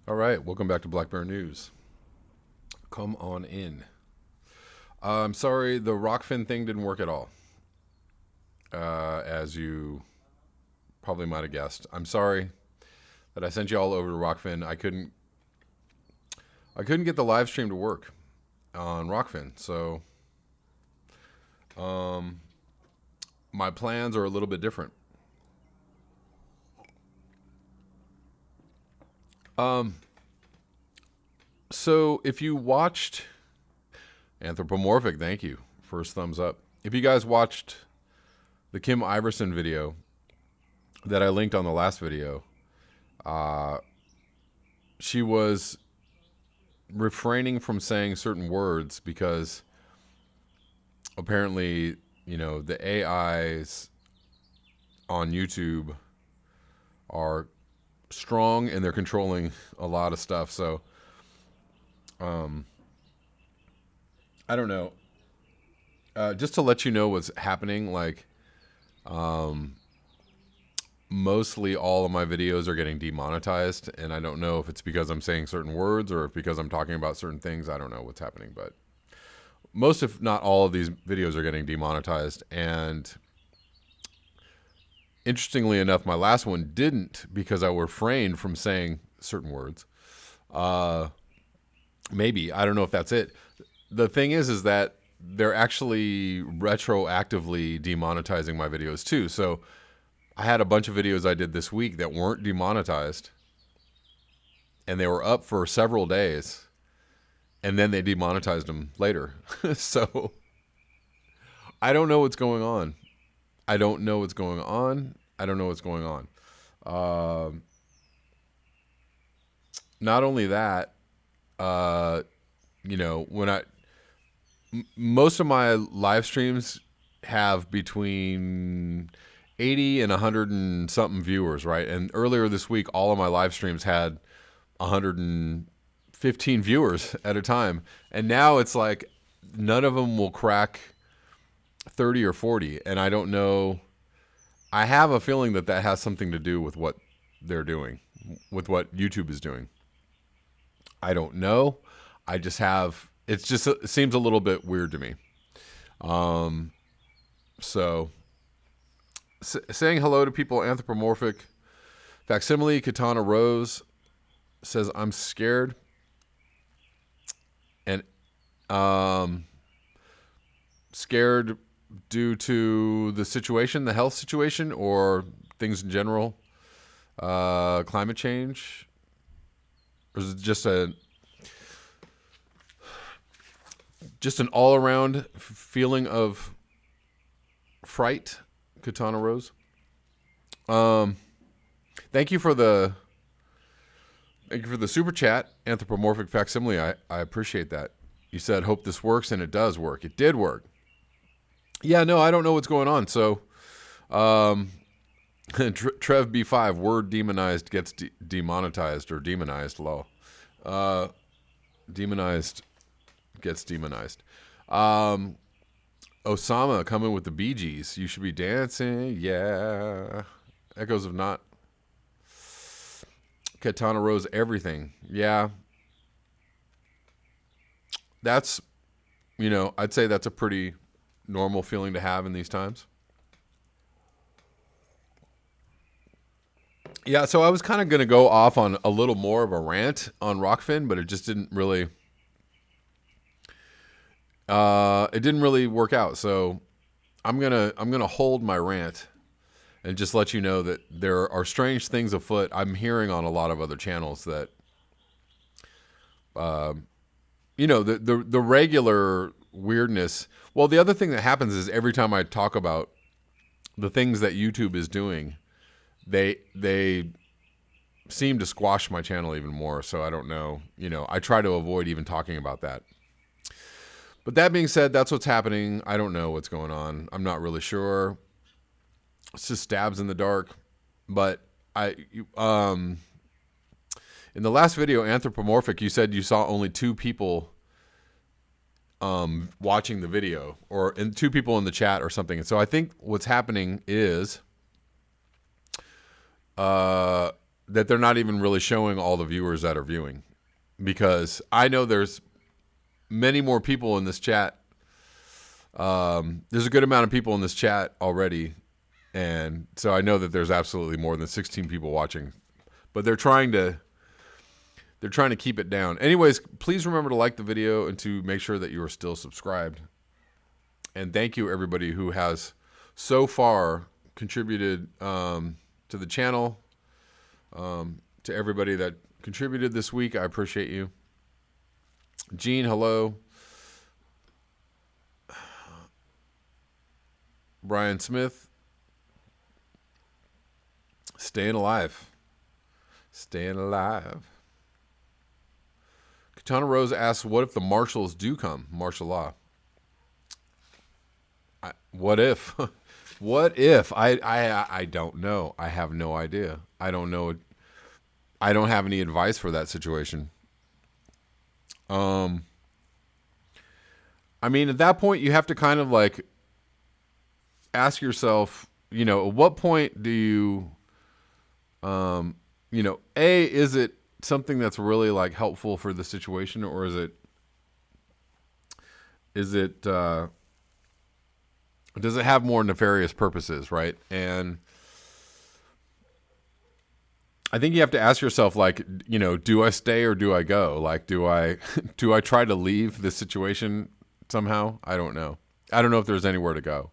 All right, welcome back to Black Bear News. Come on in. I'm sorry, the Rockfin thing didn't work at all, as you probably might have guessed. I'm sorry that I sent you all over to Rockfin. I couldn't get the live stream to work on Rockfin, so um, my plans are a little bit different. Um, so if you watched Anthropomorphic, thank you. First thumbs up. If you guys watched the Kim Iverson video that I linked on the last video, uh, she was refraining from saying certain words because apparently, the AIs on YouTube are strong and they're controlling a lot of stuff. So, um, I don't know. Just to let you know what's happening, like, um, mostly all of my videos are getting demonetized, and I don't know if it's because I'm saying certain words or if because I'm talking about certain things. I don't know what's happening, but most, if not all, of these videos are getting demonetized. And interestingly enough, my last one didn't because I refrained from saying certain words. Uh, Maybe, I don't know if that's it. The thing is that they're actually retroactively demonetizing my videos too. So I had a bunch of videos I did this week that weren't demonetized, and they were up for several days, and then they demonetized them later. So I don't know what's going on. I don't know what's going on. I don't know what's going on. Um Not only that, uh, when most of my live streams have between 80 and 100 and something viewers, right? And earlier this week, all of my live streams had 115 viewers at a time. And now it's like none of them will crack 30 or 40. And I don't know. I have a feeling that that has something to do with what they're doing, with what YouTube is doing. I don't know. I just have, it seems a little bit weird to me. Um, so saying hello to people, Anthropomorphic, Facsimile, Katana Rose says, I'm scared. And um, scared due to the situation, the health situation, or things in general, climate change? Or is it just an all around feeling of fright, Katana Rose? Um, thank you for the super chat, Anthropomorphic Facsimile. I appreciate that. You said, hope this works, and it does work. It did work. Yeah, no, I don't know what's going on. So, Trev B5, word demonized gets demonetized or demonized, lol. Demonized gets demonized. Osama coming with the Bee Gees. You should be dancing. Yeah. Echoes of Not. Katana Rose, everything. Yeah. That's, I'd say that's a pretty normal feeling to have in these times. Yeah, so I was kind of going to go off on a little more of a rant on Rockfin, but it just didn't really work out. So I'm gonna hold my rant and just let you know that there are strange things afoot. I'm hearing on a lot of other channels that the regular weirdness. Well, the other thing that happens is every time I talk about the things that YouTube is doing, they seem to squash my channel even more. So I don't know. I try to avoid even talking about that. But that being said, that's what's happening. I don't know what's going on. I'm not really sure. It's just stabs in the dark. But in the last video, Anthropomorphic, you said you saw only two people watching the video, and two people in the chat or something. And so I think what's happening is that they're not even really showing all the viewers that are viewing, because I know there's many more people in this chat. There's a good amount of people in this chat already, and so I know that there's absolutely more than 16 people watching, but they're trying to keep it down. Anyways, please remember to like the video and to make sure that you are still subscribed. And thank you everybody who has so far contributed to the channel. To everybody that contributed this week, I appreciate you. Gene, hello. Brian Smith, staying alive. Staying alive. Katana Rose asks, what if the marshals do come? Martial law. What if? What if? I don't know. I have no idea. I don't know. I don't have any advice for that situation. I mean, at that point, you have to kind of like ask yourself, you know, at what point do you, you know, is it something that's really like helpful for the situation, or is it, does it have more nefarious purposes, right? And I think you have to ask yourself, like, you know, do I stay or do I go? Like, do I try to leave this situation somehow? I don't know. I don't know if there's anywhere to go.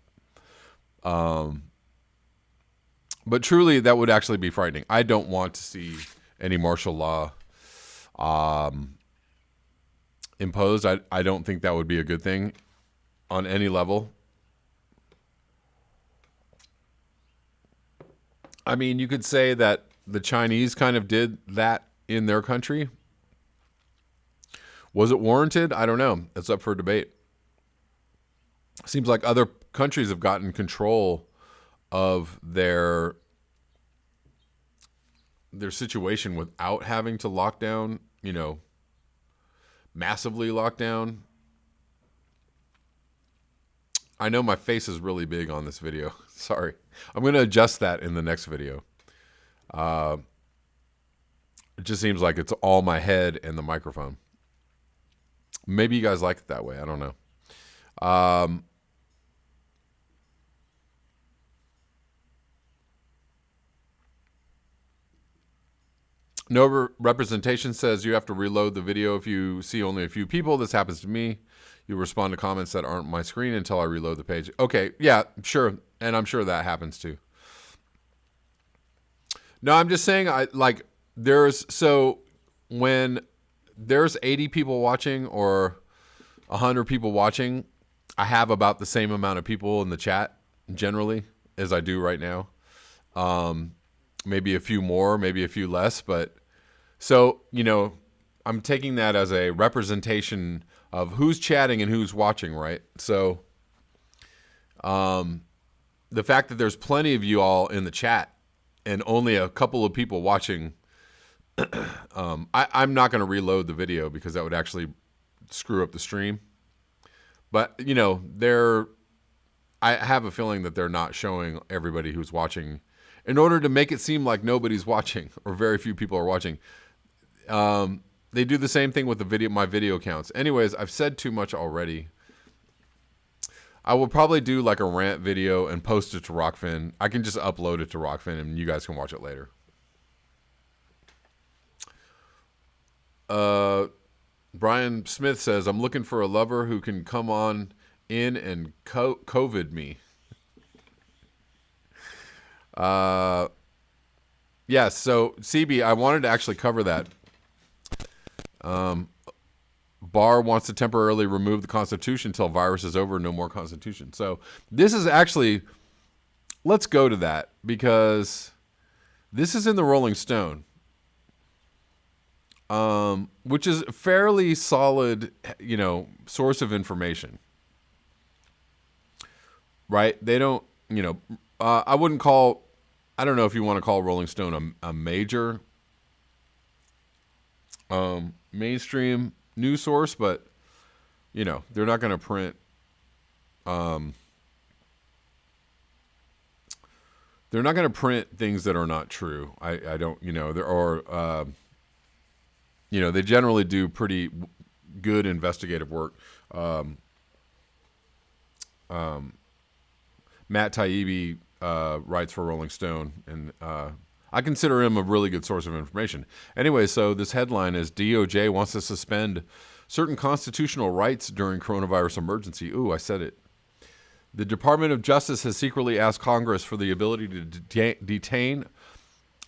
But truly, that would actually be frightening. I don't want to see any martial law imposed. I don't think that would be a good thing on any level. I mean, you could say that the Chinese kind of did that in their country. Was it warranted? I don't know. It's up for debate. Seems like other countries have gotten control of their situation without having to lock down, you know, massively lock down. I know my face is really big on this video. Sorry. I'm going to adjust that in the next video. It just seems like it's all my head and the microphone. Maybe you guys like it that way. I don't know. No representation says you have to reload the video if you see only a few people. This happens to me. You respond to comments that aren't my screen until I reload the page. Okay, yeah, sure. And I'm sure that happens too. No, I'm just saying, when there's 80 people watching or 100 people watching, I have about the same amount of people in the chat generally as I do right now. Maybe a few more, maybe a few less, but so, you know, I'm taking that as a representation of who's chatting and who's watching, right? So, the fact that there's plenty of you all in the chat and only a couple of people watching, I'm not going to reload the video because that would actually screw up the stream. But, you know, I have a feeling that they're not showing everybody who's watching in order to make it seem like nobody's watching or very few people are watching. They do the same thing with my video counts. Anyways, I've said too much already. I will probably do like a rant video and post it to Rockfin. I can just upload it to Rockfin and you guys can watch it later. Brian Smith says, I'm looking for a lover who can come on in and COVID me. Yes, so CB, I wanted to actually cover that. Barr wants to temporarily remove the Constitution until virus is over. No more Constitution. So this is actually, let's go to that because this is in the Rolling Stone, which is a fairly solid, you know, source of information, right? They don't, you know, I don't know if you want to call Rolling Stone a major mainstream news source, but you know, they're not going to print they're not going to print things that are not true. I don't, there are, they generally do pretty good investigative work. Matt Taibbi writes for Rolling Stone, and I consider him a really good source of information. Anyway, so this headline is DOJ wants to suspend certain constitutional rights during coronavirus emergency. Ooh, I said it. The Department of Justice has secretly asked Congress for the ability to detain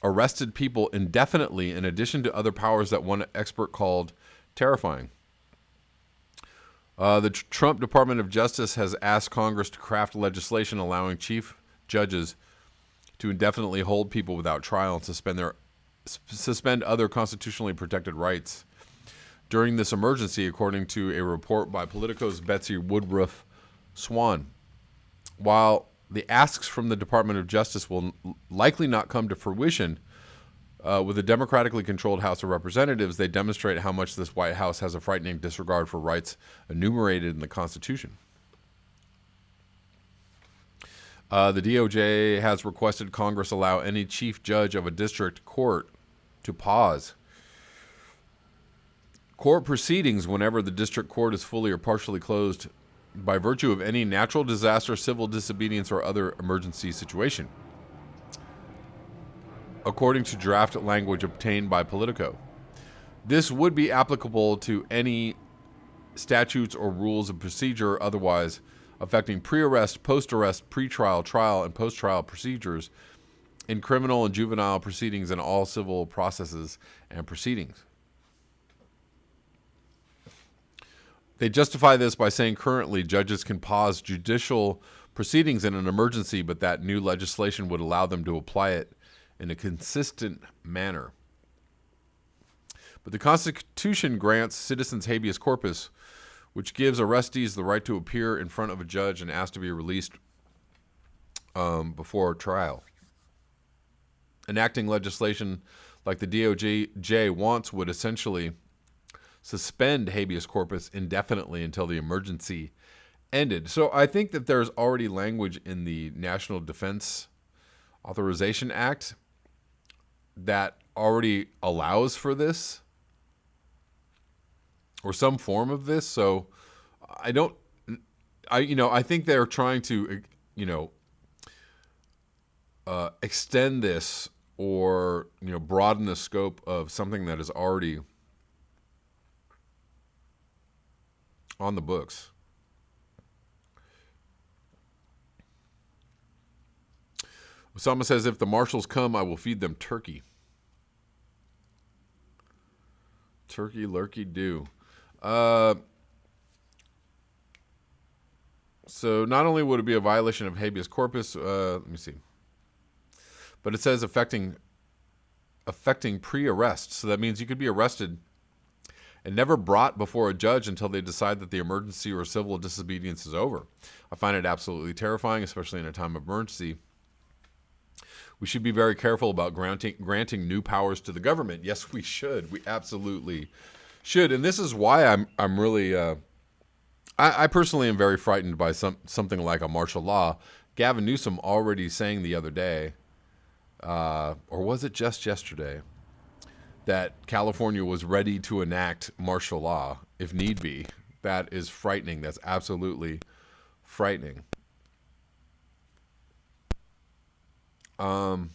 arrested people indefinitely, in addition to other powers that one expert called terrifying. The Trump Department of Justice has asked Congress to craft legislation allowing chief judges to indefinitely hold people without trial and suspend other constitutionally protected rights during this emergency, according to a report by Politico's Betsy Woodruff Swan. While the asks from the Department of Justice will likely not come to fruition, with a democratically controlled House of Representatives, they demonstrate how much this White House has a frightening disregard for rights enumerated in the Constitution. The DOJ has requested Congress allow any chief judge of a district court to pause court proceedings whenever the district court is fully or partially closed by virtue of any natural disaster, civil disobedience, or other emergency situation, according to draft language obtained by Politico. This would be applicable to any statutes or rules of procedure otherwise affecting pre-arrest, post-arrest, pre-trial, trial, and post-trial procedures in criminal and juvenile proceedings and all civil processes and proceedings. They justify this by saying currently judges can pause judicial proceedings in an emergency, but that new legislation would allow them to apply it in a consistent manner. But the Constitution grants citizens habeas corpus, which gives arrestees the right to appear in front of a judge and ask to be released before trial. Enacting legislation like the DOJ wants would essentially suspend habeas corpus indefinitely until the emergency ended. So I think that there's already language in the National Defense Authorization Act that already allows for this or some form of this. So I think they're trying to, extend this or, broaden the scope of something that is already on the books. Osama says, if the marshals come, I will feed them turkey. Turkey, lurkey, do. So not only would it be a violation of habeas corpus, let me see, but it says affecting pre-arrest. So that means you could be arrested and never brought before a judge until they decide that the emergency or civil disobedience is over. I find it absolutely terrifying, especially in a time of emergency. We should be very careful about granting new powers to the government. Yes, we should. We absolutely should. And this is why I'm really, I personally am very frightened by something like a martial law. Gavin Newsom already saying the other day, or was it just yesterday, that California was ready to enact martial law if need be. That is frightening. That's absolutely frightening. The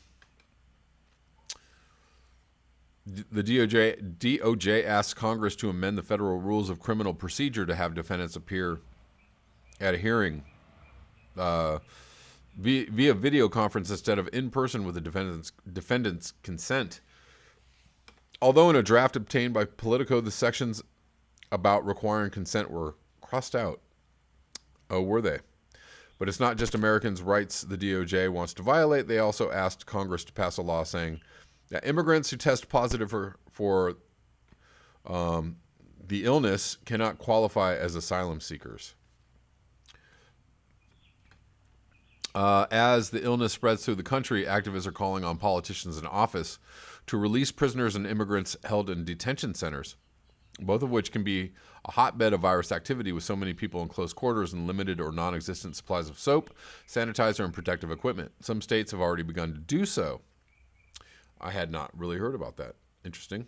DOJ asked Congress to amend the federal rules of criminal procedure to have defendants appear at a hearing via video conference instead of in person with the defendant's consent. Although in a draft obtained by Politico, the sections about requiring consent were crossed out. Oh, were they? But it's not just Americans' rights the DOJ wants to violate. They also asked Congress to pass a law saying that immigrants who test positive for the illness cannot qualify as asylum seekers. As the illness spreads through the country, activists are calling on politicians in office to release prisoners and immigrants held in detention centers. both of which can be a hotbed of virus activity with so many people in close quarters and limited or non-existent supplies of soap, sanitizer, and protective equipment. Some states have already begun to do so. I had not really heard about that. Interesting.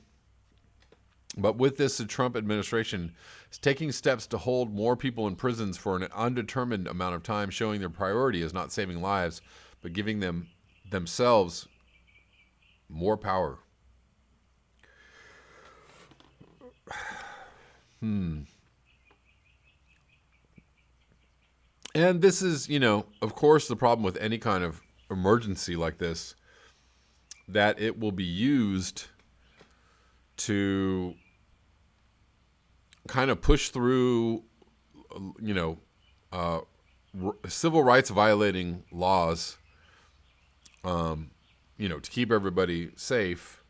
But with this, the Trump administration is taking steps to hold more people in prisons for an undetermined amount of time, showing their priority is not saving lives, but giving themselves more power. And this is, of course, the problem with any kind of emergency like this, that it will be used to kind of push through, civil rights violating laws, to keep everybody safe,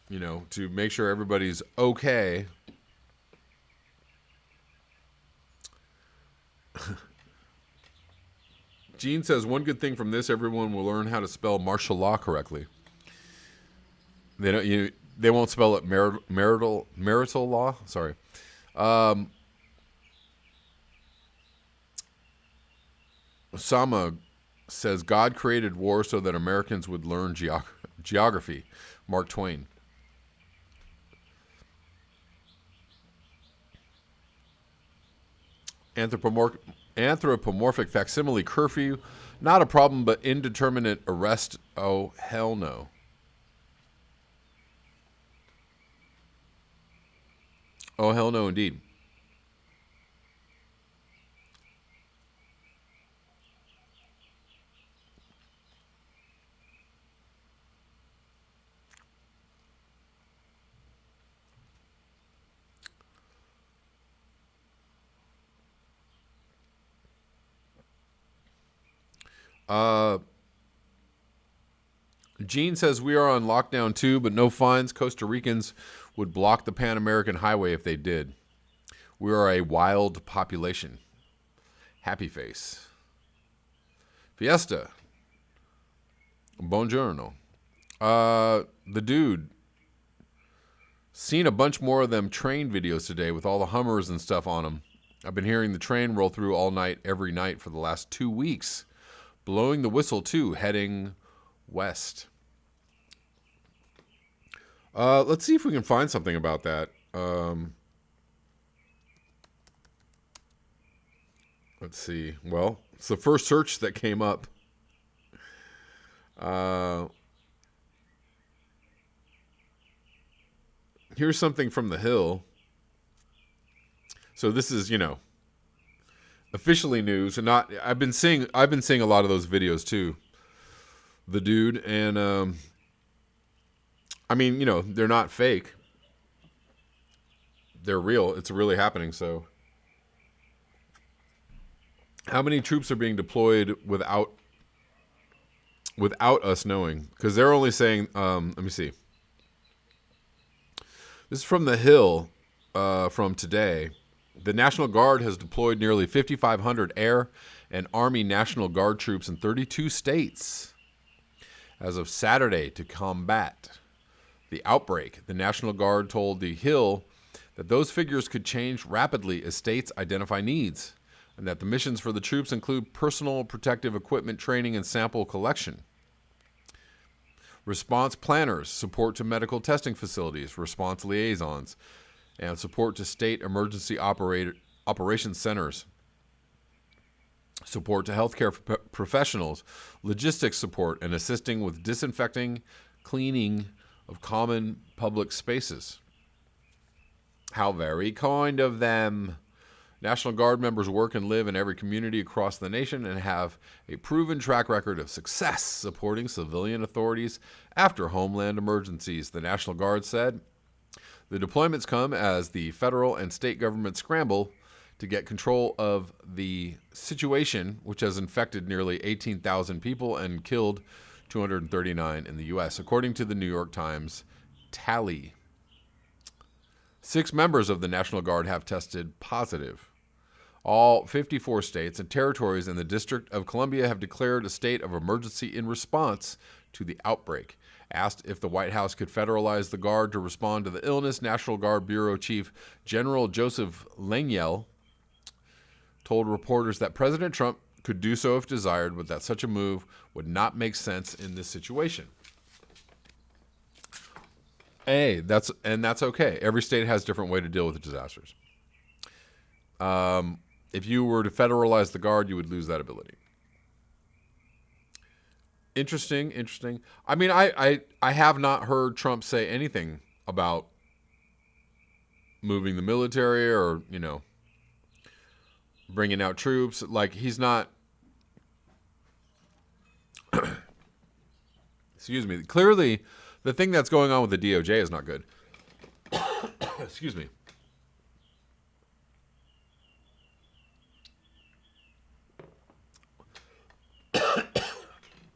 to make sure everybody's okay. Gene says, one good thing from this, everyone will learn how to spell martial law correctly. They won't spell it marital law. Sorry. Osama says, God created war so that Americans would learn geography. Mark Twain. Anthropomorphic facsimile curfew, not a problem, but indeterminate arrest, oh, hell no. Oh, hell no, indeed. Gene says, we are on lockdown too, but no fines. Costa Ricans would block the Pan American Highway if they did. We are a wild population. Happy face. Fiesta. Buongiorno. The dude. Seen a bunch more of them train videos today with all the Hummers and stuff on them. I've been hearing the train roll through all night, every night for the last 2 weeks. Blowing the whistle too, heading west. Let's see if we can find something about that. Let's see. Well, it's the first search that came up. Here's something from the Hill. So this is, officially news, and not. I've been seeing a lot of those videos too. The dude, and they're not fake. They're real. It's really happening. So, how many troops are being deployed without us knowing? Because they're only saying. Let me see. This is from the Hill, from today. The National Guard has deployed nearly 5,500 Air and Army National Guard troops in 32 states as of Saturday to combat the outbreak. The National Guard told The Hill that those figures could change rapidly as states identify needs, and that the missions for the troops include personal protective equipment training and sample collection. Response planners, support to medical testing facilities, response liaisons, and support to state emergency operations centers, support to healthcare professionals, logistics support, and assisting with disinfecting, cleaning of common public spaces. How very kind of them. National Guard members work and live in every community across the nation and have a proven track record of success supporting civilian authorities after homeland emergencies, the National Guard said. The deployments come as the federal and state governments scramble to get control of the situation, which has infected nearly 18,000 people and killed 239 in the U.S., according to the New York Times tally. 6 members of the National Guard have tested positive. All 54 states and territories in the District of Columbia have declared a state of emergency in response to the outbreak. Asked if the White House could federalize the Guard to respond to the illness, National Guard Bureau Chief General Joseph Lengyel told reporters that President Trump could do so if desired, but that such a move would not make sense in this situation. Hey, that's okay. Every state has a different way to deal with disasters. If you were to federalize the Guard, you would lose that ability. Interesting. I mean, I have not heard Trump say anything about moving the military or, bringing out troops. Like, he's not... Excuse me. Clearly, the thing that's going on with the DOJ is not good. Excuse me.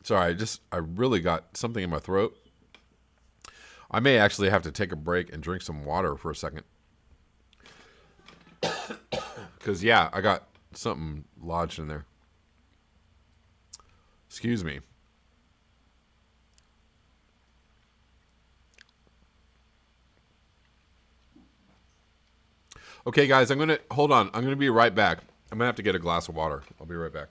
Sorry, I really got something in my throat. I may actually have to take a break and drink some water for a second. Because, yeah, I got something lodged in there. Excuse me. Okay, guys, hold on. I'm going to be right back. I'm going to have to get a glass of water. I'll be right back.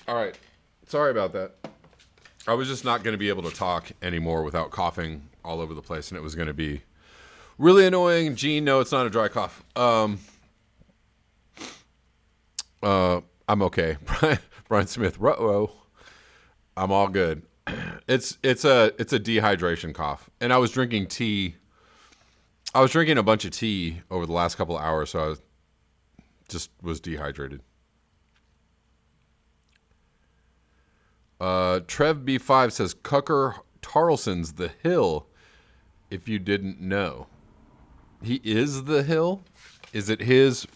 All right. Sorry about that. I was just not going to be able to talk anymore without coughing all over the place, and it was going to be really annoying. Gene, no, it's not a dry cough. I'm okay. Brian Smith, ruh-oh. I'm all good. It's a dehydration cough, and I was drinking tea. I was drinking a bunch of tea over the last couple of hours, so I was dehydrated. Trev B5 says Cucker Tarlson's The Hill, if you didn't know. He is The Hill? Is it his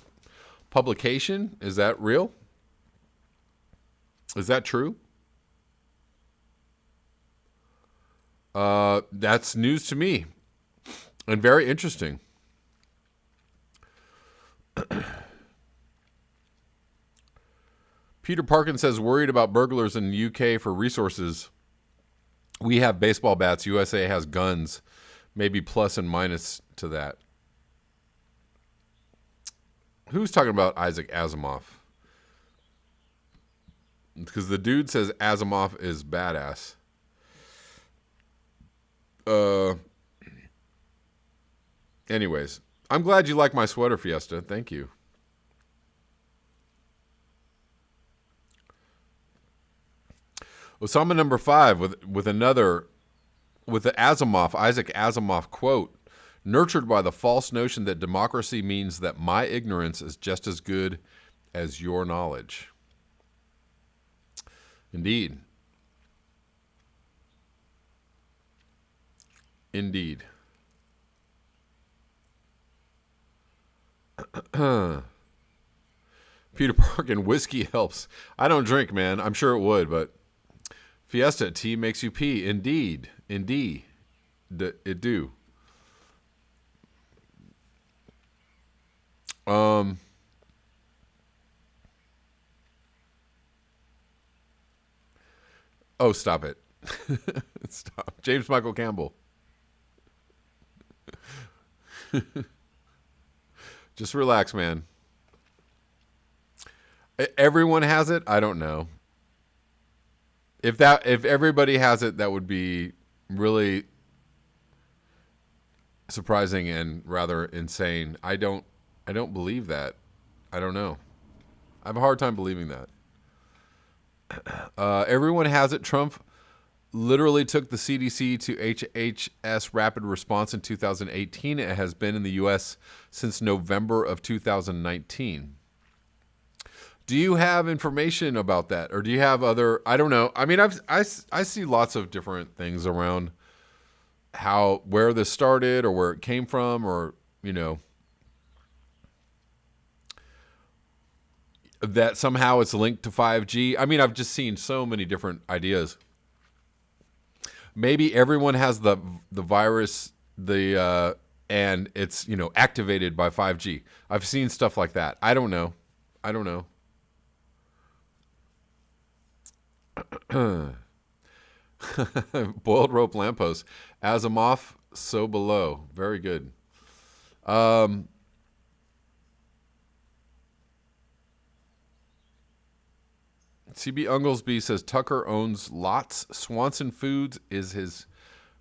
publication? Is that real? Is that true? That's news to me. And very interesting. Peter Parkin says, worried about burglars in the UK for resources. We have baseball bats. USA has guns. Maybe plus and minus to that. Who's talking about Isaac Asimov? Because the dude says Asimov is badass. Anyways, I'm glad you like my sweater, Fiesta. Thank you. Osama number 5 with the Isaac Asimov quote, nurtured by the false notion that democracy means that my ignorance is just as good as your knowledge. Indeed. Indeed. Peter Parkin, whiskey helps. I don't drink, man. I'm sure it would, but Fiesta, tea makes you pee. Indeed. Indeed. It do. Oh, stop it. Stop. James Michael Campbell. Just relax, man. Everyone has it? I don't know. If everybody has it, that would be really surprising and rather insane. I don't believe that. I don't know. I have a hard time believing that. Everyone has it. Trump literally took the CDC to HHS rapid response in 2018. It has been in the U.S. since November of 2019. Do you have information about that, or do you have other? I don't know. I mean, I see lots of different things around where this started or where it came from, or that somehow it's linked to 5G. I mean, I've just seen so many different ideas. Maybe everyone has the virus, and it's activated by 5G. I've seen stuff like that. I don't know. Boiled rope lamppost. Asimov, so below. Very good. CB Unglesby says Tucker owns lots. Swanson Foods is his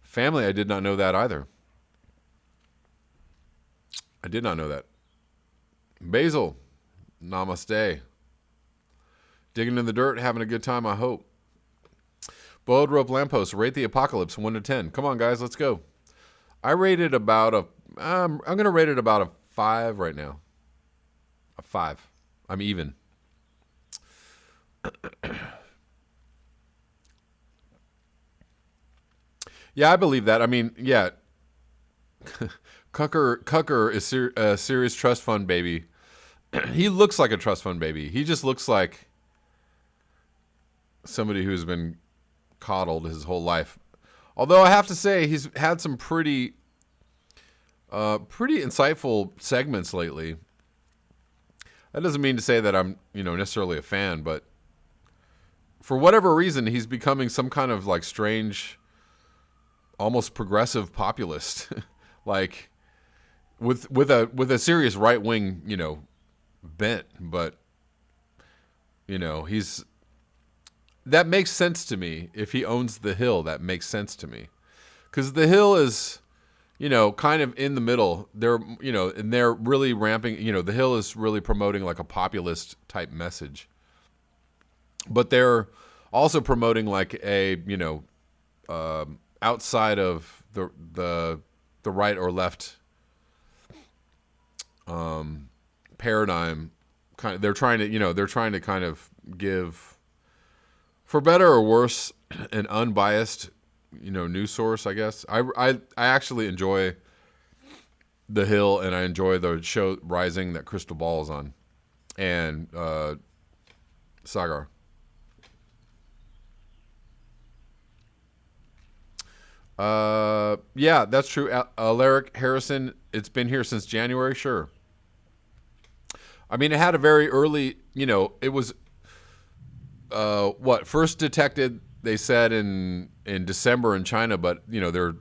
family. I did not know that either. I did not know that. Basil, namaste. Digging in the dirt, having a good time, I hope. Boiled rope lamppost, rate the apocalypse 1 to 10. Come on, guys, let's go. I rated about I'm going to rate it about a 5 right now. A 5. I'm even. Yeah, I believe that. I mean, yeah. Cucker is a serious trust fund baby. He looks like a trust fund baby. He just looks like somebody who's been coddled his whole life. Although I have to say, he's had some pretty insightful segments lately. That doesn't mean to say that I'm, necessarily a fan, but for whatever reason, he's becoming some kind of like strange, almost progressive populist, like with a serious right wing, bent. But that makes sense to me. If he owns the Hill, that makes sense to me, because the Hill is, kind of in the middle. They're, and they're really ramping. The Hill is really promoting like a populist type message. But they're also promoting like a, outside of the right or left paradigm. They're trying to kind of give, for better or worse, an unbiased, news source, I guess. I actually enjoy the Hill, and I enjoy the show Rising that Crystal Ball is on, and Sagar. Yeah, that's true. Alaric Harrison, it's been here since January, sure. I mean, it had a very early, it was, first detected, they said in December in China, but, there are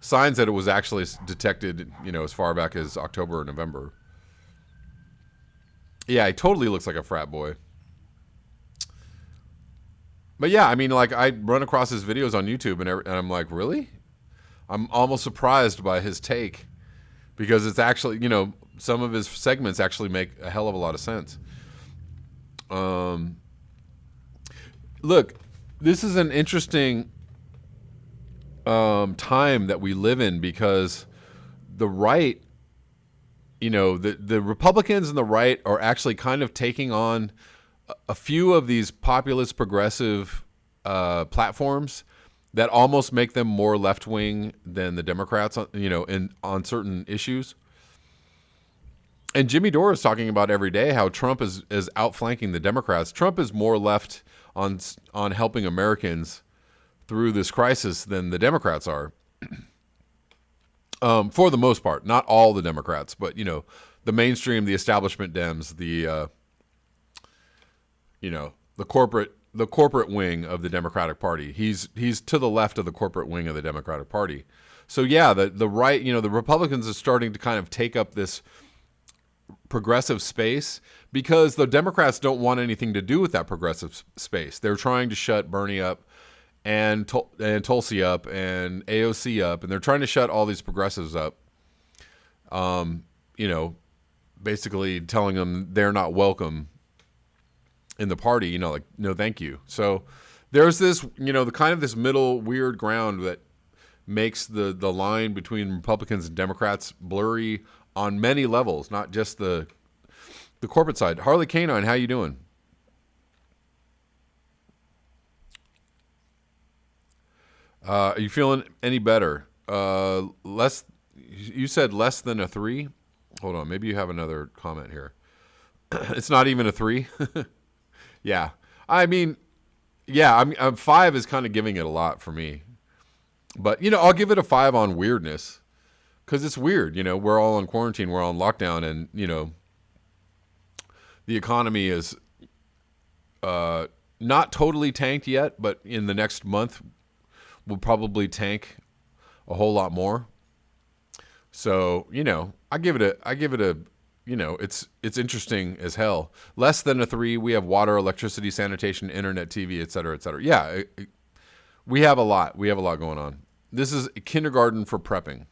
signs that it was actually detected, as far back as October or November. Yeah, he totally looks like a frat boy. But yeah, I mean, like, I run across his videos on YouTube, and I'm like, really? I'm almost surprised by his take, because it's actually, some of his segments actually make a hell of a lot of sense. Look, this is an interesting time that we live in, because the right, the Republicans and the right are actually kind of taking on a few of these populist progressive platforms that almost make them more left wing than the Democrats, on certain issues. And Jimmy Dore is talking about every day how Trump is outflanking the Democrats. Trump is more left on helping Americans through this crisis than the Democrats are. For the most part, not all the Democrats, but the mainstream, the establishment Dems, the corporate wing of the Democratic Party. He's to the left of the corporate wing of the Democratic Party. So yeah, the right, the Republicans are starting to kind of take up this progressive space, because the Democrats don't want anything to do with that progressive space. They're trying to shut Bernie up and Tulsi up and AOC up, and they're trying to shut all these progressives up. Basically telling them they're not welcome in the party, like, no, thank you. So there's this, the kind of this middle weird ground that makes the line between Republicans and Democrats blurry on many levels, not just the corporate side. Harley Canine, how you doing? Are you feeling any better? Less. You said less than a 3. Hold on, maybe you have another comment here. It's not even a 3. Yeah, I mean, yeah, I'm 5 is kind of giving it a lot for me, but I'll give it a 5 on weirdness because it's weird. We're all in quarantine, we're all in lockdown, and the economy is not totally tanked yet, but in the next month will probably tank a whole lot more. So, I give it a, it's interesting as hell. Less than a 3. We have water, electricity, sanitation, internet, TV, et cetera, et cetera. Yeah, we have a lot. We have a lot going on. This is kindergarten for prepping.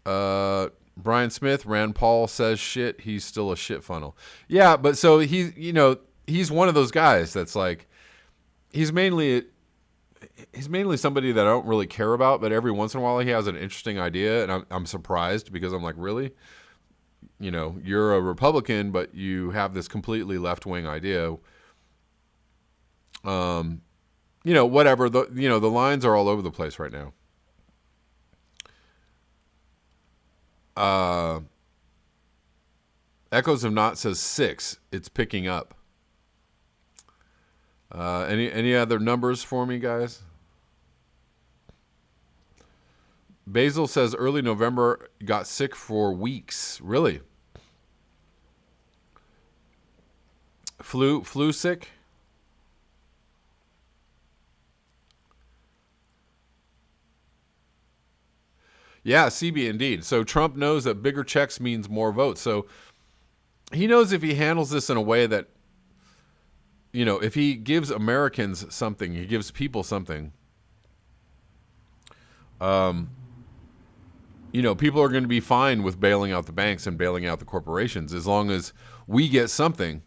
Brian Smith, Rand Paul says shit. He's still a shit funnel. Yeah, but so he's one of those guys that's like, he's mainly somebody that I don't really care about, but every once in a while he has an interesting idea, and I'm surprised because I'm like, really? You're a Republican, but you have this completely left-wing idea. Whatever. The lines are all over the place right now. Echoes of Not says 6. It's picking up. Any other numbers for me, guys? Basil says early November, got sick for weeks. Really? Flu sick? Yeah, CB indeed. So Trump knows that bigger checks means more votes. So he knows if he handles this in a way that, if he gives Americans something, he gives people something, people are going to be fine with bailing out the banks and bailing out the corporations as long as we get something.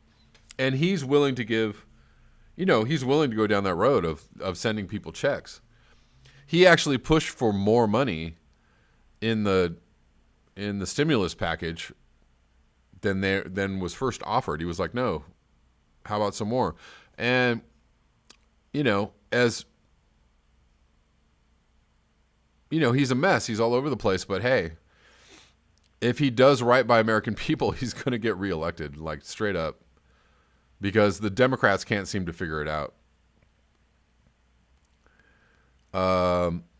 And he's willing to give, he's willing to go down that road of sending people checks. He actually pushed for more money in the stimulus package than was first offered. He was like, no, how about some more? And, as, he's a mess. He's all over the place. But, hey, if he does right by American people, he's going to get reelected, like straight up, because the Democrats can't seem to figure it out.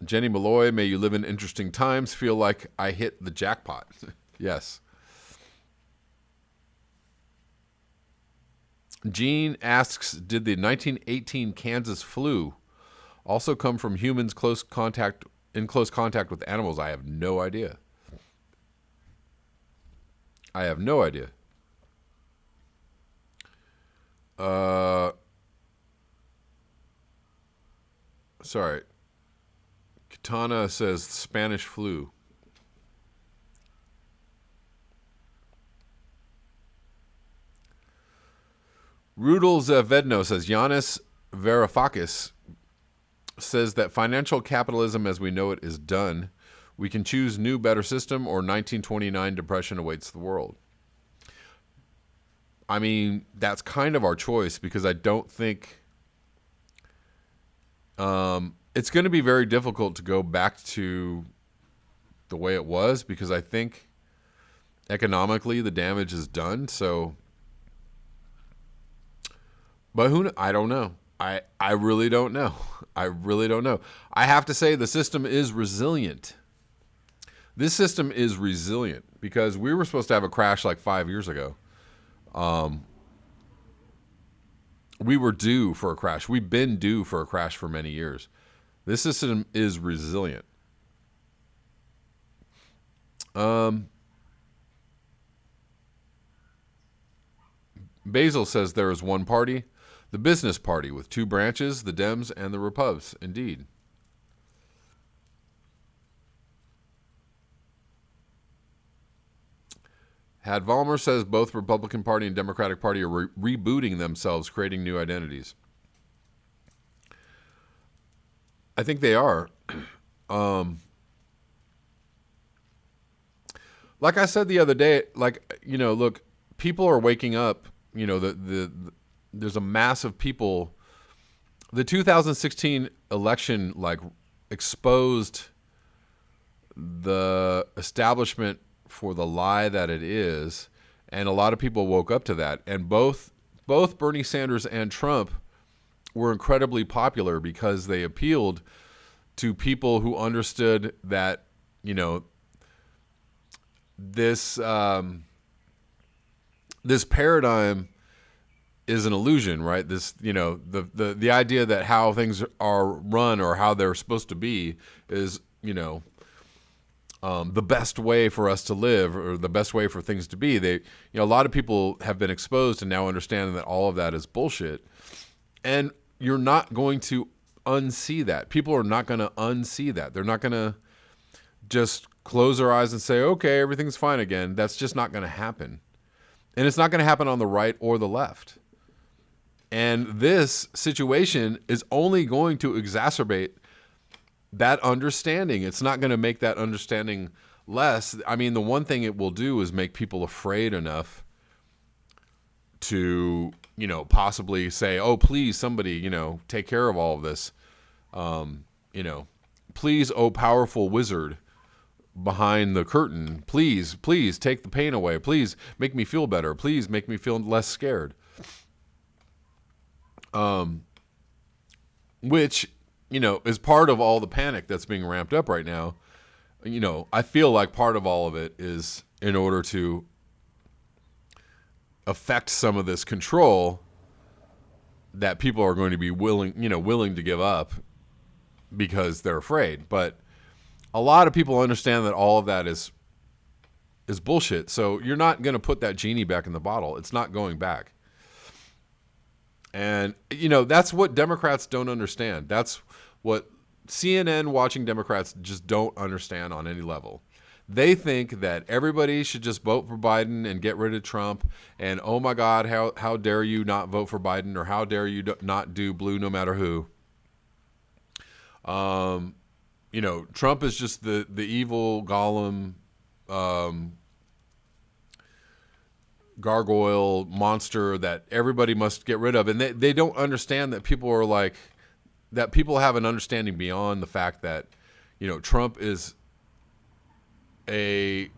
Jenny Malloy, may you live in interesting times. Feel like I hit the jackpot. Yes. Gene asks, did the 1918 Kansas flu also come from humans in close contact with animals? I have no idea. Sorry. Katana says Spanish flu. Rudel Zavedno says Giannis Varoufakis says that financial capitalism as we know it is done. We can choose new, better system, or 1929 depression awaits the world. I mean, that's kind of our choice, because I don't think it's going to be very difficult to go back to the way it was, because I think economically the damage is done. So, but I don't know. I really don't know. I really don't know. I have to say the system is resilient. This system is resilient because we were supposed to have a crash like 5 years ago. We were due for a crash. We've been due for a crash for many years. This system is resilient. Basil says there is one party, the business party, with two branches, the Dems and the Repubs. Indeed. Had Vollmer says both Republican Party and Democratic Party are rebooting themselves, creating new identities. I think they are. Like I said the other day, like, look, people are waking up. There's a mass of people. The 2016 election, like, exposed the establishment for the lie that it is, and a lot of people woke up to that. And both Bernie Sanders and Trump were incredibly popular because they appealed to people who understood that, this this paradigm is an illusion, right? This, the idea that how things are run or how they're supposed to be is, the best way for us to live or the best way for things to be. A lot of people have been exposed and now understand that all of that is bullshit. And you're not going to unsee that. People are not going to unsee that. They're not going to just close their eyes and say, okay, everything's fine again. That's just not going to happen. And it's not going to happen on the right or the left. And this situation is only going to exacerbate that understanding. It's not going to make that understanding less. I mean, the one thing it will do is make people afraid enough to, possibly say, oh, please, somebody, take care of all of this. Please, oh, powerful wizard behind the curtain, please take the pain away. Please make me feel better. Please make me feel less scared. Which, is part of all the panic that's being ramped up right now. I feel like part of all of it is in order to affect some of this control that people are going to be willing to give up because they're afraid. But a lot of people understand that all of that is bullshit. So you're not going to put that genie back in the bottle. It's not going back. And, that's what Democrats don't understand. That's what CNN watching Democrats just don't understand on any level. They think that everybody should just vote for Biden and get rid of Trump. And, oh, my God, how dare you not vote for Biden, or how dare you not do blue no matter who. Trump is just the evil golem, gargoyle monster that everybody must get rid of. And they don't understand that people have an understanding beyond the fact that, Trump is a,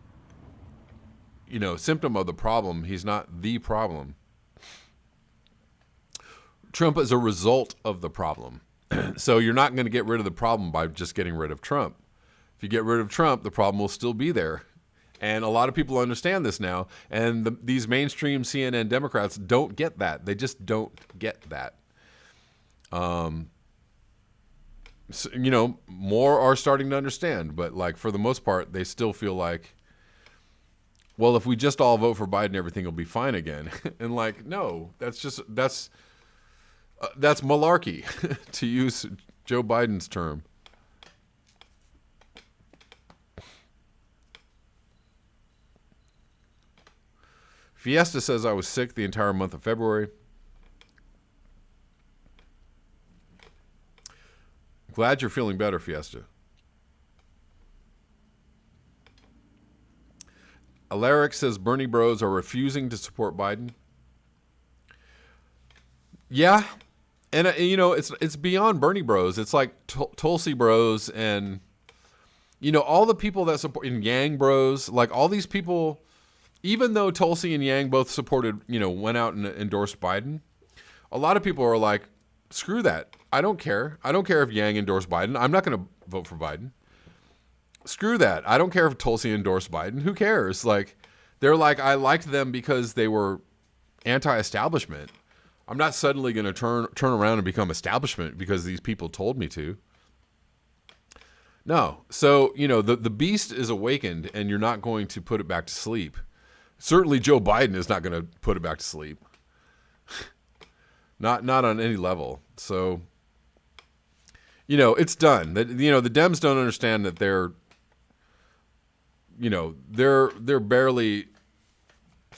symptom of the problem. He's not the problem. Trump is a result of the problem. So you're not going to get rid of the problem by just getting rid of Trump. If you get rid of Trump, the problem will still be there. And a lot of people understand this now. And these mainstream CNN Democrats don't get that. They just don't get that. More are starting to understand. But, like, for the most part, they still feel like, well, if we just all vote for Biden, everything will be fine again. And, like, no, that's malarkey, to use Joe Biden's term. Fiesta says I was sick the entire month of February. Glad you're feeling better, Fiesta. Alaric says Bernie bros are refusing to support Biden. Yeah. And, it's beyond Bernie bros. It's like Tulsi bros and, all the people that support, and Yang bros, like all these people, even though Tulsi and Yang both supported, went out and endorsed Biden, a lot of people are like, screw that. I don't care. I don't care if Yang endorsed Biden. I'm not going to vote for Biden. Screw that. I don't care if Tulsi endorsed Biden. Who cares? Like, they're like, I liked them because they were anti-establishment. I'm not suddenly going to turn around and become establishment because these people told me to. No. So, the beast is awakened, and you're not going to put it back to sleep. Certainly Joe Biden is not going to put it back to sleep. Not on any level. So, it's done. The Dems don't understand that they're barely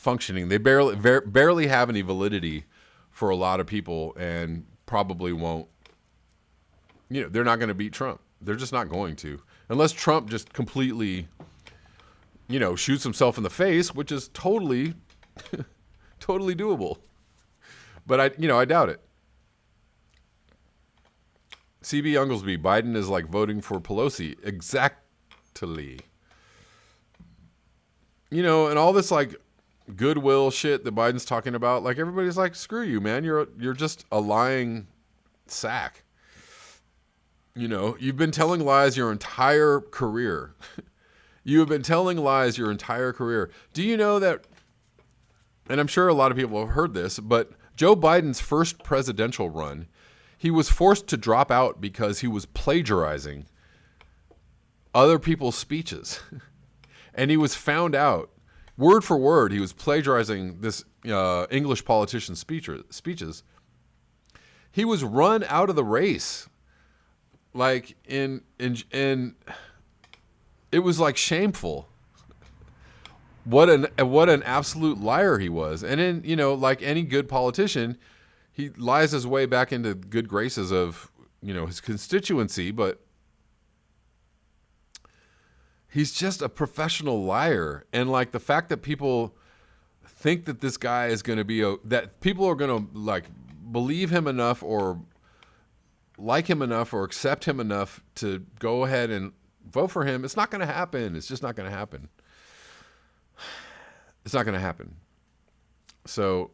functioning. They barely have any validity for a lot of people, and probably won't. They're not going to beat Trump. They're just not going to, unless Trump just completely, shoots himself in the face, which is totally, totally doable. But I doubt it. CB Unglesby, Biden is like voting for Pelosi. Exactly. And all this like goodwill shit that Biden's talking about, like everybody's like, screw you, man. You're just a lying sack. You've been telling lies your entire career. You have been telling lies your entire career. Do you know that, and I'm sure a lot of people have heard this, but Joe Biden's first presidential run, he was forced to drop out because he was plagiarizing other people's speeches. And he was found out, word for word, he was plagiarizing this English politician's speeches. He was run out of the race. Like, in it was like shameful. What an absolute liar he was. And then, like any good politician, he lies his way back into good graces of, his constituency, but he's just a professional liar. And like the fact that people think that this guy is going to be that people are going to like believe him enough or like him enough or accept him enough to go ahead and vote for him. It's not going to happen. It's just not going to happen. It's not going to happen. So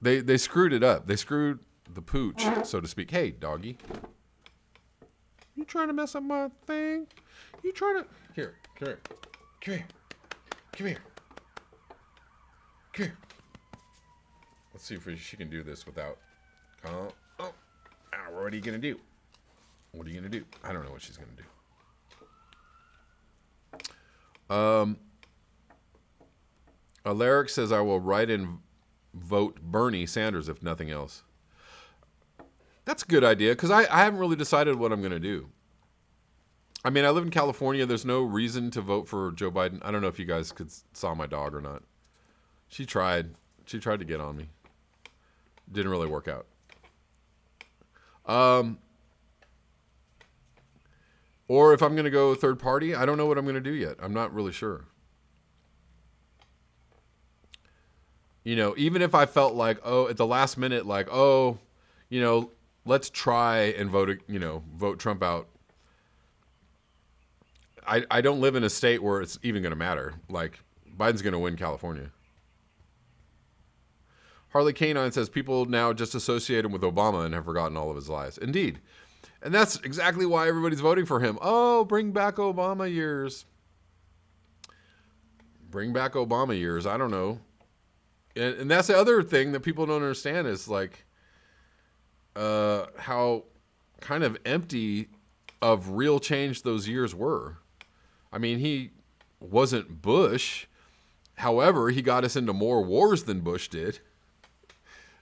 they screwed it up. They screwed the pooch, so to speak. Hey, doggy. You trying to mess up my thing? You trying to... Here, come here. Come here. Come here. Come here. Let's see if she can do this without... Oh, what are you going to do? What are you going to do? I don't know what she's going to do. Alaric says, I will write and vote Bernie Sanders if nothing else. That's a good idea, because I haven't really decided what I'm going to do. I mean, I live in California. There's no reason to vote for Joe Biden. I don't know if you guys saw my dog or not. She tried. She tried to get on me. Didn't really work out. Or if I'm going to go third party, I don't know what I'm going to do yet. I'm not really sure. Even if I felt like, at the last minute, like, let's try and vote Trump out. I don't live in a state where it's even going to matter. Like, Biden's going to win California. Harley Canine says people now just associate him with Obama and have forgotten all of his lies. Indeed. And that's exactly why everybody's voting for him. Oh, bring back Obama years. Bring back Obama years. I don't know. And that's the other thing that people don't understand is like how kind of empty of real change those years were. I mean, he wasn't Bush. However, he got us into more wars than Bush did.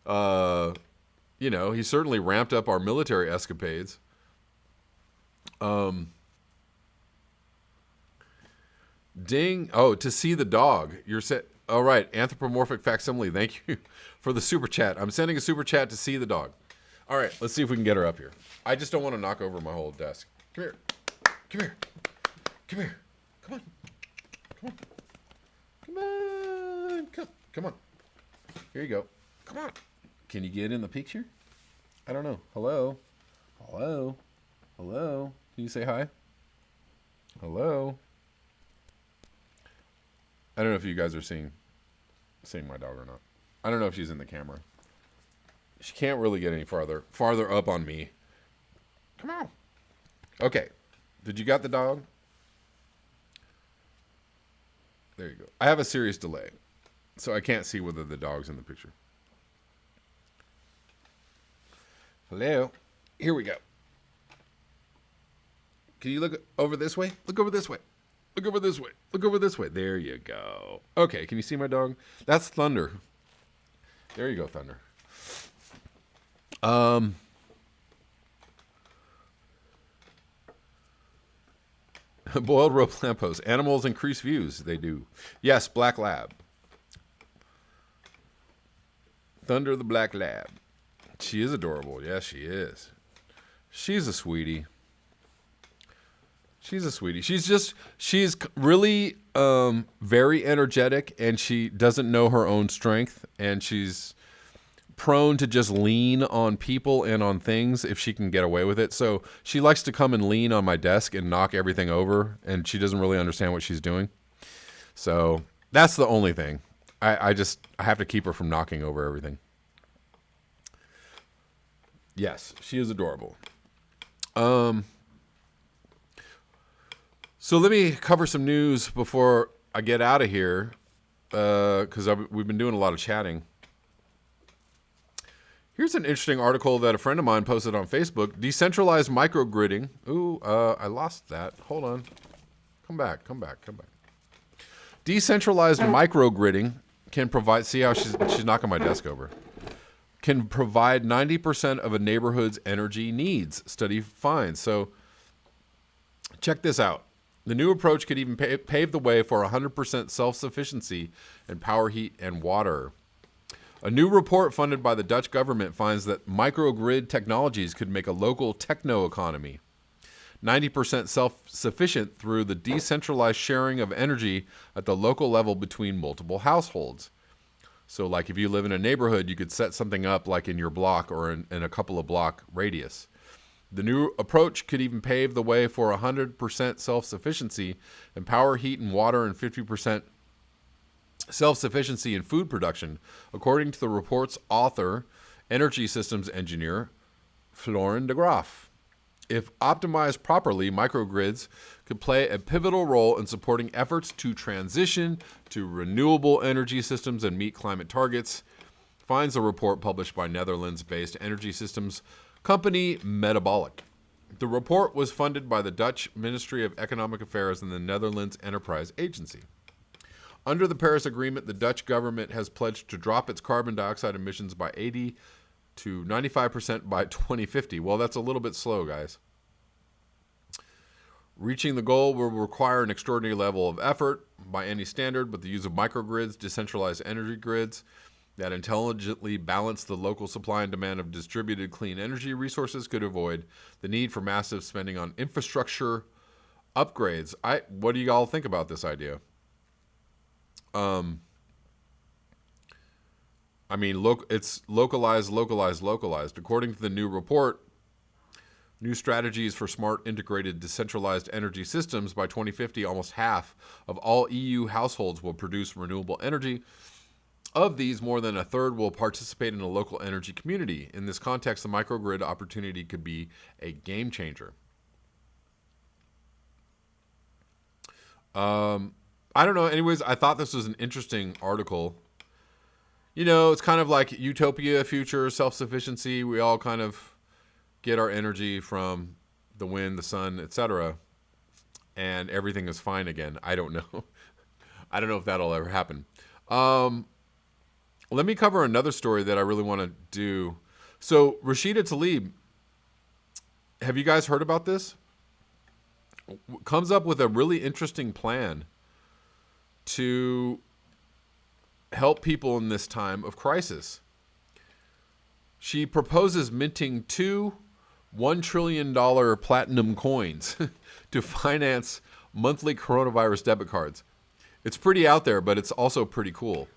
He certainly ramped up our military escapades. Ding. Oh, to see the dog. You're set. All right. Anthropomorphic facsimile. Thank you for the super chat. I'm sending a super chat to see the dog. All right. Let's see if we can get her up here. I just don't want to knock over my whole desk. Come here. Come here. Come here. Come on. Come on. Come on. Come on. Here you go. Come on. Can you get in the picture? I don't know. Hello? Hello? Hello? Can you say hi? Hello? I don't know if you guys are seeing my dog or not. I don't know if she's in the camera. She can't really get any farther up on me. Come on. Okay. Did you got the dog? There you go. I have a serious delay, so I can't see whether the dog's in the picture. Hello. Here we go. Can you look over this way? Look over this way. Look over this way. Look over this way. There you go. Okay, can you see my dog? That's Thunder. There you go, Thunder. Boiled rope lamppost. Animals increase views. They do. Yes, Black Lab. Thunder the Black Lab. She is adorable. Yes, she is. She's a sweetie. She's a sweetie. She's really very energetic, and she doesn't know her own strength, and she's prone to just lean on people and on things if she can get away with it. So she likes to come and lean on my desk and knock everything over, and she doesn't really understand what she's doing. So that's the only thing. I have to keep her from knocking over everything. Yes, she is adorable. So let me cover some news before I get out of here, because we've been doing a lot of chatting. Here's an interesting article that a friend of mine posted on Facebook. Decentralized microgridding. Ooh, I lost that. Hold on. Come back. Decentralized microgridding can provide... See how she's knocking my desk over. Can provide 90% of a neighborhood's energy needs, study finds. So check this out. The new approach could even pave the way for 100% self-sufficiency in power, heat, and water. A new report funded by the Dutch government finds that microgrid technologies could make a local techno-economy 90% self-sufficient through the decentralized sharing of energy at the local level between multiple households. So like if you live in a neighborhood, you could set something up like in your block or in a couple of block radius. The new approach could even pave the way for 100% self-sufficiency in power, heat, and water, and 50% self-sufficiency in food production, according to the report's author, energy systems engineer, Florin de Graaf. If optimized properly, microgrids could play a pivotal role in supporting efforts to transition to renewable energy systems and meet climate targets, finds a report published by Netherlands-based energy systems company Metabolic. The report was funded by the Dutch Ministry of Economic Affairs and the Netherlands Enterprise Agency. Under the Paris Agreement, the Dutch government has pledged to drop its carbon dioxide emissions by 80 to 95% by 2050. Well, that's a little bit slow, guys. Reaching the goal will require an extraordinary level of effort by any standard, but the use of microgrids, decentralized energy grids that intelligently balance the local supply and demand of distributed clean energy resources could avoid the need for massive spending on infrastructure upgrades. What do you all think about this idea? I mean, it's localized. According to the new report, new strategies for smart, integrated, decentralized energy systems by 2050, almost half of all EU households will produce renewable energy. Of these, more than a third will participate in a local energy community. In this context, the microgrid opportunity could be a game changer. I don't know. Anyways, I thought this was an interesting article. You know, it's kind of like utopia, future, self-sufficiency. We all kind of get our energy from the wind, the sun, etc. And everything is fine again. I don't know. I don't know if that'll ever happen. Let me cover another story that I really want to do. So, Rashida Tlaib, have you guys heard about this? Comes up with a really interesting plan to help people in this time of crisis. She proposes minting 2 $1 trillion platinum coins to finance monthly coronavirus debit cards. It's pretty out there, but it's also pretty cool.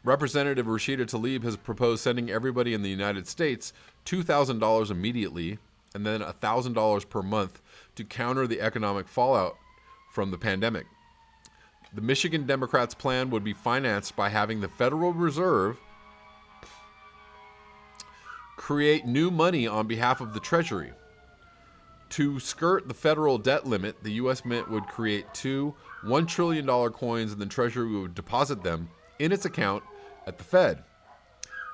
Representative Rashida Tlaib has proposed sending everybody in the United States $2,000 immediately and then $1,000 per month to counter the economic fallout from the pandemic. The Michigan Democrats' plan would be financed by having the Federal Reserve create new money on behalf of the Treasury. To skirt the federal debt limit, the U.S. Mint would create 2 $1 trillion coins, and the Treasury would deposit them in its account at the Fed.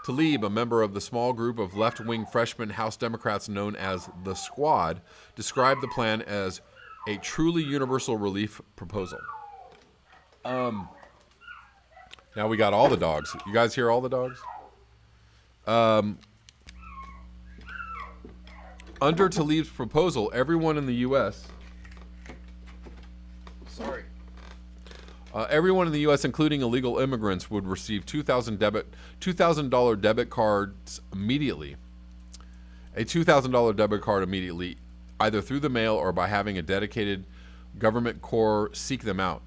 Tlaib, a member of the small group of left-wing freshman House Democrats known as the Squad, described the plan as a truly universal relief proposal. Now we got all the dogs. You guys hear all the dogs? Under Tlaib's proposal, everyone in the U.S. Everyone in the U.S., including illegal immigrants, would receive $2,000 debit cards immediately. A $2,000 debit card immediately, either through the mail or by having a dedicated government corps seek them out.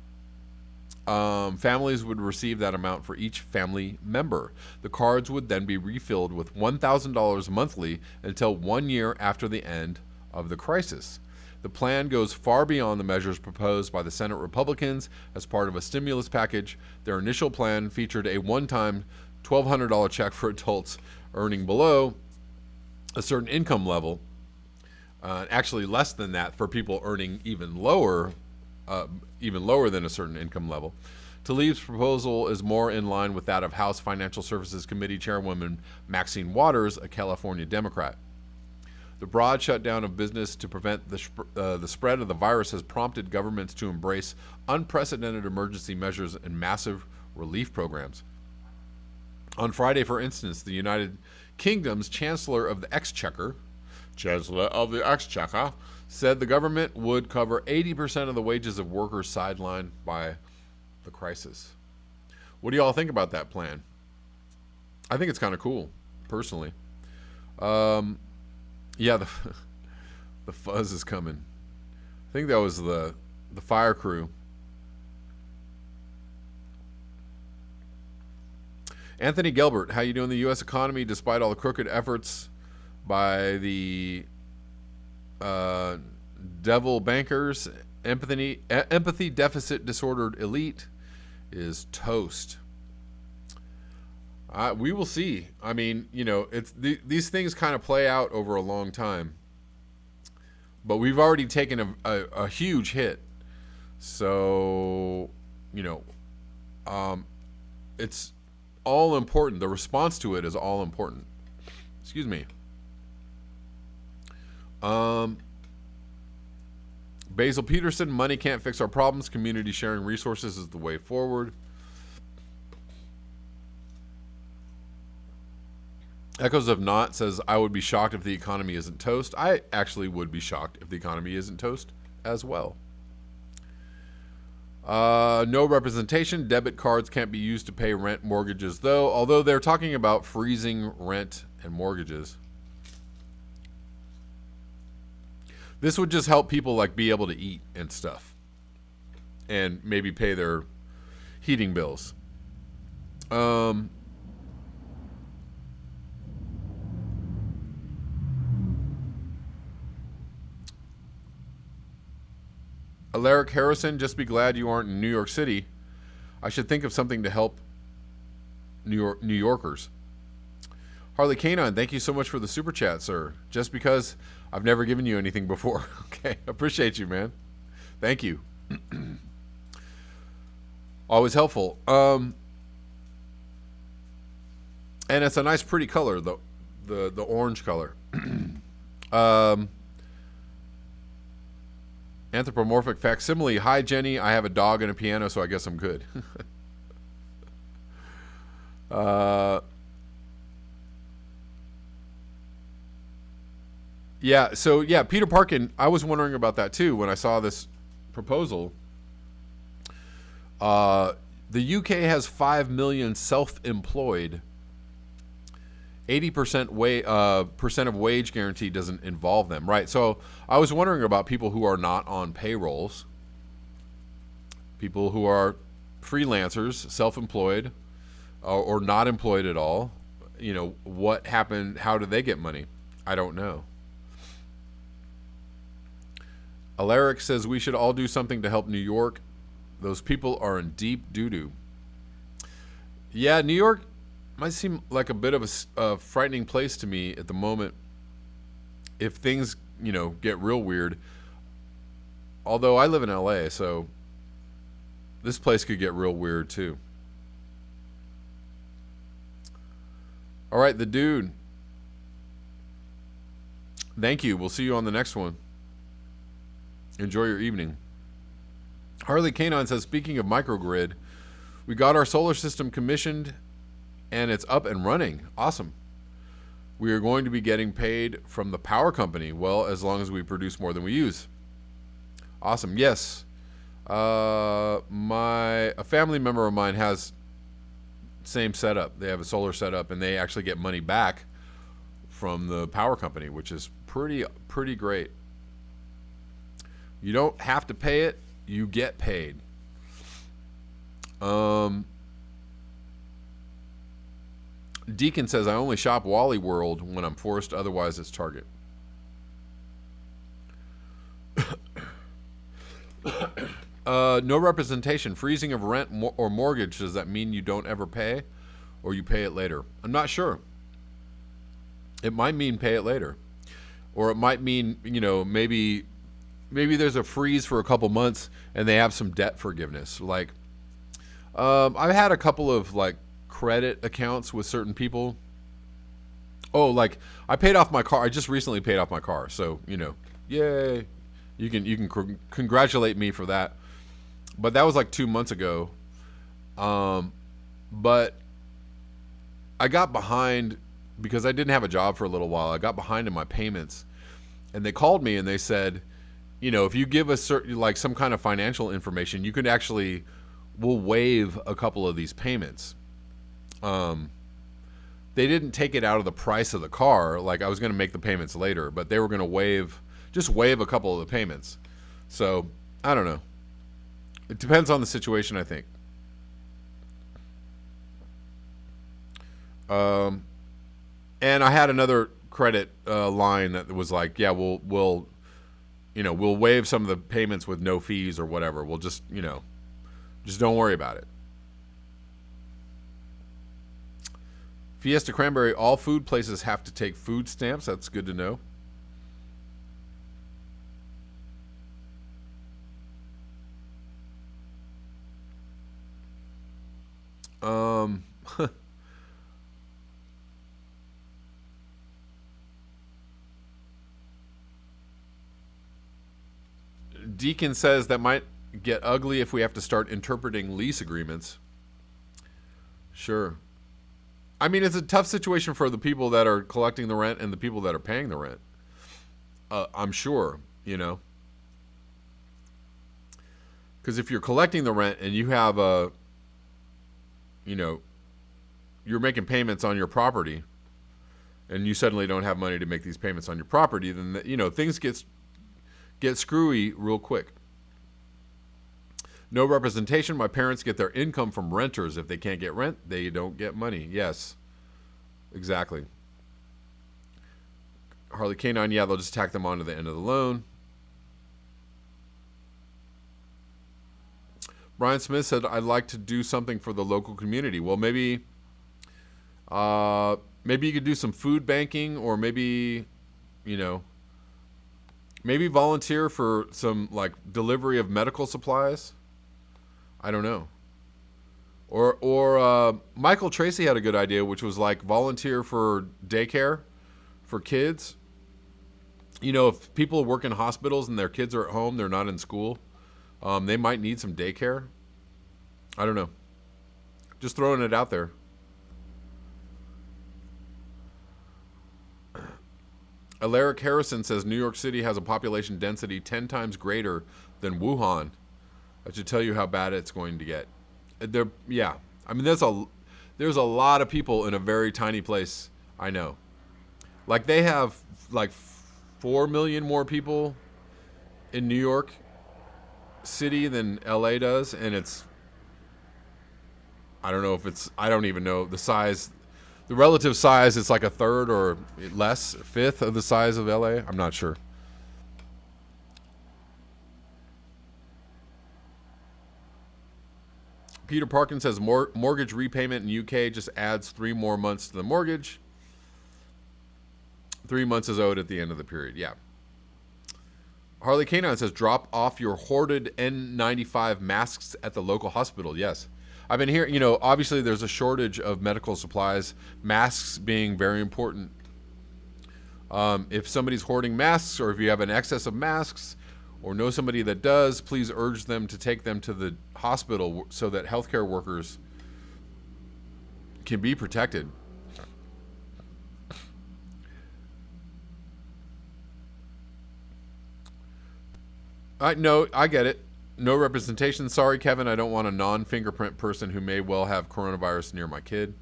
Families would receive that amount for each family member. The cards would then be refilled with $1,000 monthly until 1 year after the end of the crisis. The plan goes far beyond the measures proposed by the Senate Republicans as part of a stimulus package. Their initial plan featured a one-time $1,200 check for adults earning below a certain income level, actually less than that for people earning even lower than a certain income level. Tlaib's proposal is more in line with that of House Financial Services Committee Chairwoman Maxine Waters, a California Democrat. The broad shutdown of business to prevent the spread of the virus has prompted governments to embrace unprecedented emergency measures and massive relief programs. On Friday, for instance, the United Kingdom's Chancellor of the Exchequer said the government would cover 80% of the wages of workers sidelined by the crisis. What do you all think about that plan? I think it's kind of cool, personally. Yeah, the fuzz is coming. I think that was the fire crew. Anthony Gelbert, how you doing? The U.S. economy, despite all the crooked efforts by the devil bankers, empathy deficit disordered elite, is toast. We will see. I mean, it's these things kind of play out over a long time. But we've already taken a huge hit. So, it's all important. The response to it is all important. Excuse me. Basil Peterson, money can't fix our problems. Community sharing resources is the way forward. Echoes of Not says, I would be shocked if the economy isn't toast. I actually would be shocked if the economy isn't toast as well. No representation. Debit cards can't be used to pay rent, mortgages, though. Although they're talking about freezing rent and mortgages. This would just help people be able to eat and stuff. And maybe pay their heating bills. Alaric Harrison, just be glad you aren't in New York City. I should think of something to help New Yorkers. Harley Canine, thank you so much for the super chat, sir. Just because I've never given you anything before. Okay, appreciate you, man. Thank you. Always helpful. And it's a nice, pretty color, the orange color. Anthropomorphic facsimile. Hi, Jenny. I have a dog and a piano, so I guess I'm good. Yeah, Peter Parkin, I was wondering about that too when I saw this proposal. The UK has 5 million self-employed. 80% percent of wage guarantee doesn't involve them, right? So I was wondering about people who are not on payrolls, people who are freelancers, self-employed, or not employed at all. What happened? How did they get money? I don't know. Alaric says we should all do something to help New York. Those people are in deep doo-doo. Yeah, New York might seem like a bit of a frightening place to me at the moment if things, get real weird. Although I live in LA, so this place could get real weird too. All right, the dude. Thank you. We'll see you on the next one. Enjoy your evening. Harley Canine says, speaking of microgrid, we got our solar system commissioned and it's up and running. Awesome. We are going to be getting paid from the power company. Well, as long as we produce more than we use. Awesome. Yes. A family member of mine has same setup. They have a solar setup, and they actually get money back from the power company, which is pretty great. You don't have to pay it; you get paid. Deacon says I only shop Wally World when I'm forced. Otherwise, it's Target. No representation. Freezing of rent or mortgage. Does that mean you don't ever pay, or you pay it later? I'm not sure. It might mean pay it later, or it might mean maybe there's a freeze for a couple months and they have some debt forgiveness. Like I've had a couple of like credit accounts with certain people. Oh, like I paid off my car. I just recently paid off my car, so yay! You can congratulate me for that. But that was like 2 months ago. But I got behind because I didn't have a job for a little while. I got behind in my payments, and they called me and they said, if you give us certain like some kind of financial information, you could actually we'll waive a couple of these payments. They didn't take it out of the price of the car. Like I was going to make the payments later, but they were going to just waive a couple of the payments. So I don't know. It depends on the situation, I think. And I had another credit line that was like, yeah, we'll waive some of the payments with no fees or whatever. We'll just don't worry about it. Fiesta Cranberry, all food places have to take food stamps. That's good to know. Deacon says that might get ugly if we have to start interpreting lease agreements. Sure. I mean, it's a tough situation for the people that are collecting the rent and the people that are paying the rent. I'm sure, because if you're collecting the rent and you have you're making payments on your property, and you suddenly don't have money to make these payments on your property, then things get screwy real quick. No representation. My parents get their income from renters. If they can't get rent, they don't get money. Yes, exactly. Harley Canine, yeah, they'll just tack them on to the end of the loan. Brian Smith said, I'd like to do something for the local community. Well, maybe you could do some food banking, or maybe volunteer for some like delivery of medical supplies. I don't know. Or Michael Tracy had a good idea, which was like volunteer for daycare for kids. If people work in hospitals and their kids are at home, they're not in school, they might need some daycare. I don't know. Just throwing it out there. Alaric Harrison says New York City has a population density 10 times greater than Wuhan. That should tell you how bad it's going to get. Yeah. I mean, there's a lot of people in a very tiny place. I know. Like they have like 4 million more people in New York City than LA does, and I don't even know the size. The relative size, it's like a third or less, fifth of the size of LA. I'm not sure. Peter Parkin says mortgage repayment in UK just adds 3 more months to the mortgage. 3 months is owed at the end of the period. Yeah. Harley Canine says drop off your hoarded N95 masks at the local hospital. Yes. I've been hearing, obviously there's a shortage of medical supplies, masks being very important. If somebody's hoarding masks, or if you have an excess of masks, or know somebody that does, please urge them to take them to the hospital so that healthcare workers can be protected. No, I get it. No representation. Sorry, Kevin. I don't want a non-fingerprint person who may well have coronavirus near my kid.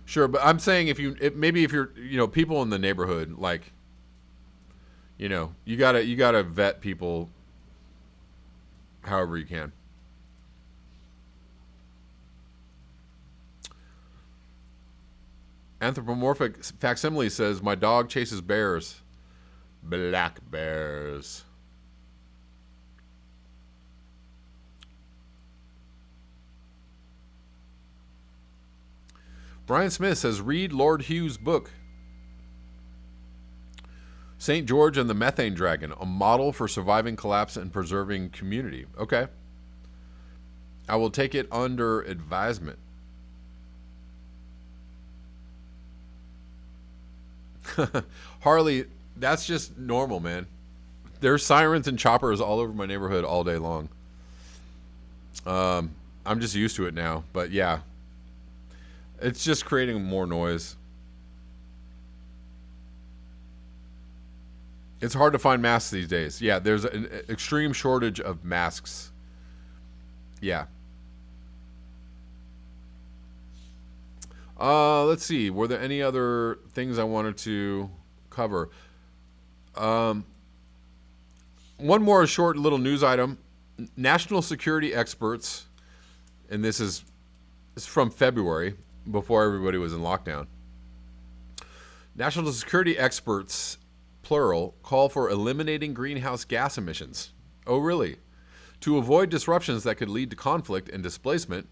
Sure, but I'm saying if you're, people in the neighborhood, like, you gotta vet people however you can. Anthropomorphic Facsimile says, my dog chases bears. Black bears. Brian Smith says, read Lord Hughes' book, St. George and the Methane Dragon, a model for surviving collapse and preserving community. Okay. I will take it under advisement. Harley, that's just normal, man. There's sirens and choppers all over my neighborhood all day long. I'm just used to it now, but yeah. It's just creating more noise. It's hard to find masks these days. Yeah, there's an extreme shortage of masks. Yeah. Let's see. Were there any other things I wanted to cover? One more short little news item. National security experts, and this is from February, before everybody was in lockdown. National security experts, plural, call for eliminating greenhouse gas emissions. Oh, really? To avoid disruptions that could lead to conflict and displacement,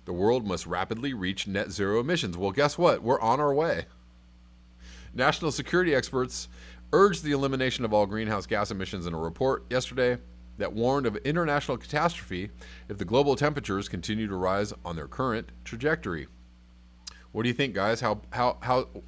the world must rapidly reach net zero emissions. Well, guess what? We're on our way. National security experts urged the elimination of all greenhouse gas emissions in a report yesterday that warned of international catastrophe if the global temperatures continue to rise on their current trajectory. What do you think, guys? How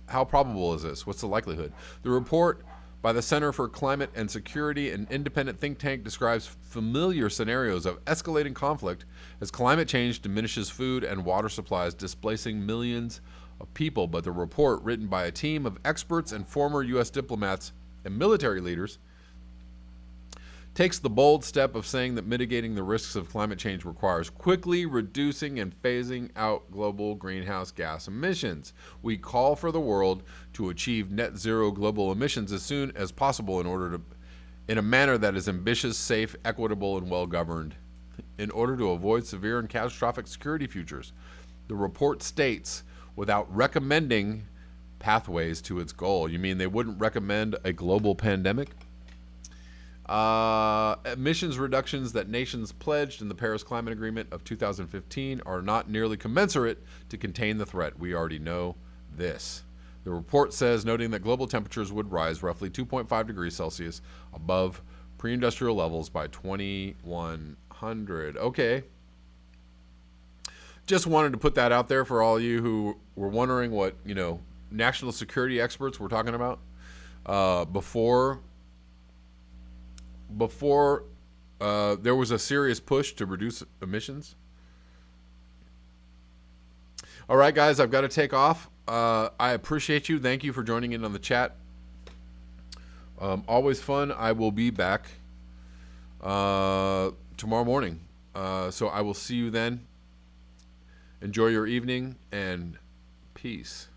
probable is this? What's the likelihood? The report by the Center for Climate and Security, an independent think tank, describes familiar scenarios of escalating conflict as climate change diminishes food and water supplies, displacing millions of people. But the report, written by a team of experts and former U.S. diplomats and military leaders, takes the bold step of saying that mitigating the risks of climate change requires quickly reducing and phasing out global greenhouse gas emissions. We call for the world to achieve net zero global emissions as soon as possible in a manner that is ambitious, safe, equitable, and well-governed, in order to avoid severe and catastrophic security futures. The report states, without recommending pathways to its goal. You mean they wouldn't recommend a global pandemic? Emissions reductions that nations pledged in the Paris Climate Agreement of 2015 are not nearly commensurate to contain the threat. We already know this. The report says, noting that global temperatures would rise roughly 2.5 degrees Celsius above pre-industrial levels by 2100. Okay. Just wanted to put that out there for all of you who were wondering what, national security experts were talking about before there was a serious push to reduce emissions. All right, guys, I've got to take off. I appreciate you. Thank you for joining in on the chat. Always fun. I will be back tomorrow morning. So I will see you then. Enjoy your evening and peace.